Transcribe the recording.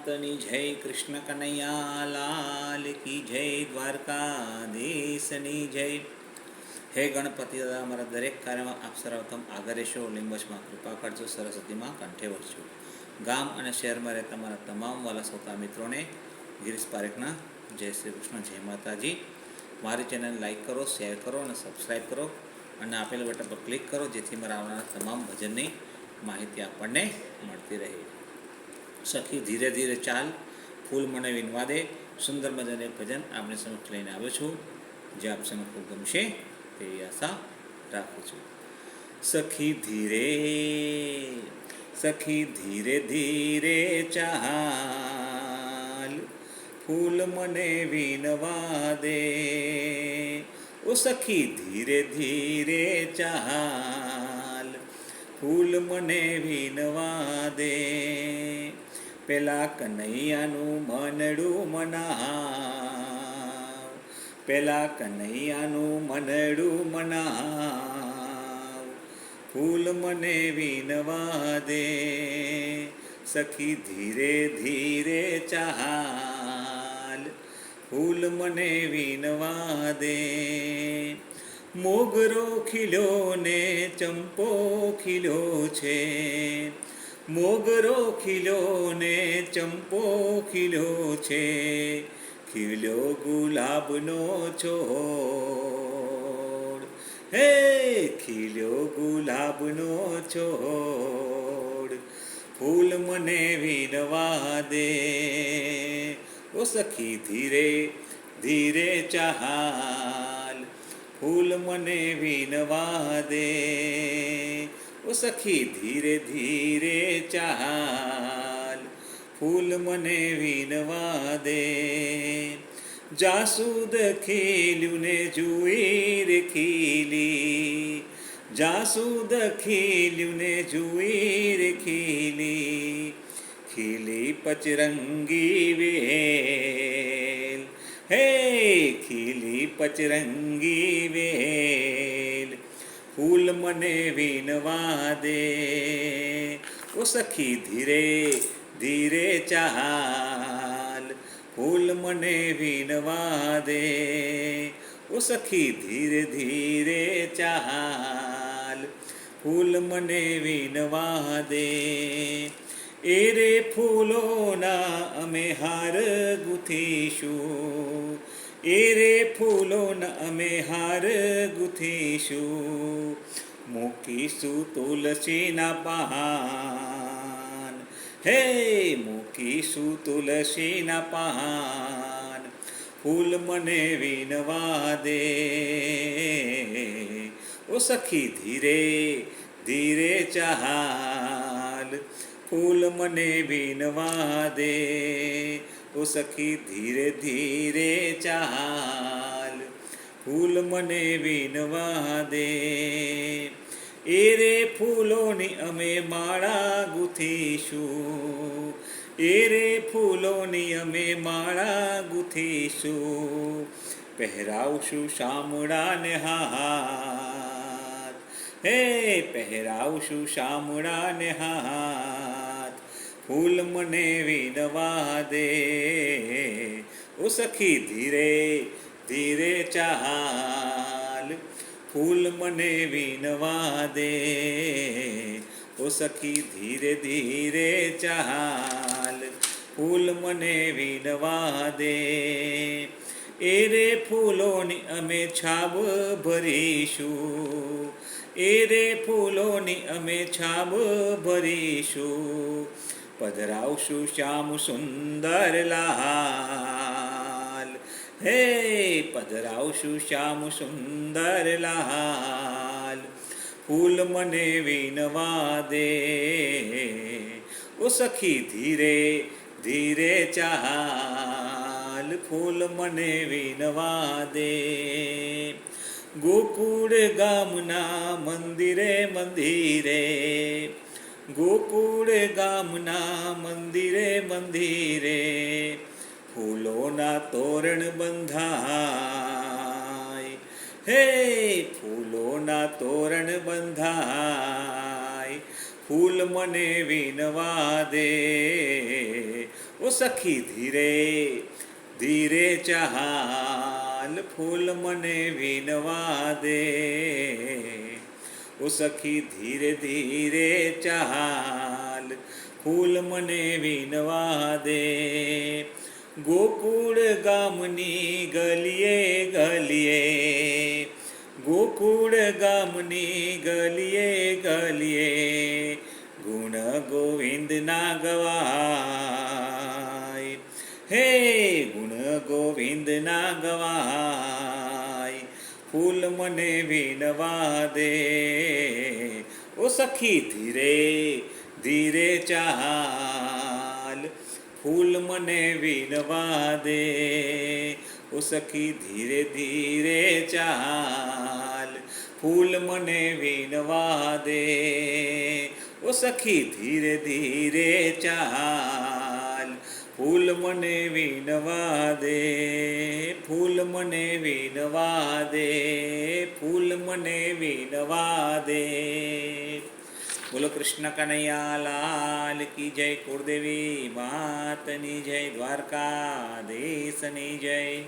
માતની જય, કૃષ્ણ કનૈયા લાલ કી જય, દ્વારકાધીશની જય. હે ગણપતિ દાદા, અમારા દરેક કાર્યમાં આપ સર્વોત્તમ આગળ રહેશો, લીંબચમાં કૃપા કરજો, સરસ્વતીમાં કંઠે વરજો. ગામ અને શહેરમાં રહેતા મારા તમામ વાલા શ્રોતા મિત્રોને ગિરીશ પારેખના જય શ્રી કૃષ્ણ, જય માતાજી. મારી ચેનલ લાઈક કરો, શેર કરો અને સબસ્ક્રાઈબ કરો અને આપેલ બટન પર ક્લિક કરો, જેથી મારા આવનારા તમામ ભજનની માહિતી આપણને મળતી રહે. સખી ધીરે ધીરે ચાલ, ફૂલ મને વિનવા દે, સુંદર મજાનું એક ભજન આપણે સમક્ષ લઈને આવ્યો છું, જે આપ સૌને ખૂબ ગમશે તેવી આશા રાખું છું. સખી ધીરે ધીરે ચાલ, ફૂલ મને વિનવા દે. ઓ સખી ધીરે ધીરે ચાલ, ફૂલ મને વિનવા દે. પેલા કનૈયાનું મનડું મનાવ, પેલા કનૈયાનું મનડું મનાવ, ફૂલ મને વિનવા દે. સખી ધીરે ધીરે ચાલ, ફૂલ મને વિનવા દે. મોગરો ખીલ્યો ને ચંપો ખીલ્યો છે, મોગરો ખીલ્યો ને ચંપો ખીલ્યો છે, ખીલ્યો ગુલાબનો છોડ. હે ખીલ્યો ગુલાબનો છોડ, ફૂલ મને વિનવા દે. ઓ સખી ધીરે ધીરે ચાલ, ફૂલ મને વિનવા દે. ઓ સખી ધીરે ધીરે ચાલ, ફૂલ મને વિનવા દે. જાસૂદ ખીલ્યું ને જુઈર ખીલી, જાસૂદ ખીલ્યું ને જુઈર ખીલી, ખીલી પચરંગી વેલ. હે ખીલી પચરંગી વેલ, ફૂલ મને વિનવા દે. ઓ સખી ધીરે ધીરે ચાલ, ફૂલ મને વિનવા દે. ઓ સખી ધીરે ધીરે ચાલ, ફૂલ મને વિનવા દે. એ રે ફૂલોના અમે હાર ગૂંથીશું, એ રે ફૂલોના અમે હાર ગૂંથીશું, મૂકીશું તુલસીના પાન. હે મૂકીશું તુલસીના પાન, ફૂલ મને વિનવા દે. ઓ સખી ધીરે ધીરે ચાલ, ફૂલ મને વિનવા દે. ઓ સખી ધીરે ધીરે ચાલ, ફૂલ મને વિનવા દે. એ રે ફૂલોની અમે માળા ગૂંથીશું, એ રે ફૂલોની અમે માળા ગૂંથીશું, પહેરાવશું શામળાને હાથ. હે પહેરાવશું શામળાને હાથ, ફૂલ મને વિનવા દે. ઓ સખી ધીરે ધીરે ચાલ, ફૂલ મને વિનવા દે. ઓ સખી ધીરે ધીરે ચાલ, ફૂલ મને વિનવા દે. એ રે ફૂલોની અમે છાબ ભરીશું, એ રે ફૂલોની અમે છાબ ભરીશું, પધરાવશું શ્યામ સુંદર લાલ. હે પધરાવશું શ્યામ સુંદર લાલ, ફૂલ મને વિનવા દે. ઓ સખી ધીરે ધીરે ચાલ, ફૂલ મને વિનવા દે. ગોકુળ ગામના મંદિરે મંદિરે, ગોકુળ ગામના મંદિરે મંદિરે, ફૂલોના તોરણ બંધાય. હે ફૂલોના તોરણ બંધાય, ફૂલ મને વિનવા દે. ઓ ઓ સખી ધીરે ધીરે ચાલ, ફૂલ મને વીણવા દે. ઓ સખી ધીરે ધીરે ચાલ, ફૂલ મને વીણવા દે. ગોકુળ ગામની ગલીએ ગલીએ, ગોકુળ ગામની ગલીએ ગલીએ, ગુણ ગોવિંદના ગવાય. હે ગુણ ગોવિંદના ગવાય, ફૂલ મને વીણવા દે. ઓ સખી ધીરે ધીરે ચાલ, ફૂલ મને વીણવા દે. ઓ સખી ધીરે ધીરે ચાલ, ફૂલ મને વીણવા દે. ઓ સખી ધીરે ધીરે ચાલ, ફૂલ મને વીણવા દે. ફૂલ મને વીણવા દે, ફૂલ મને વીણવા દે. બોલો કૃષ્ણ કનૈયા લાલ કી જય. કુળદેવી માતની જય. દ્વારકાધીશની જય.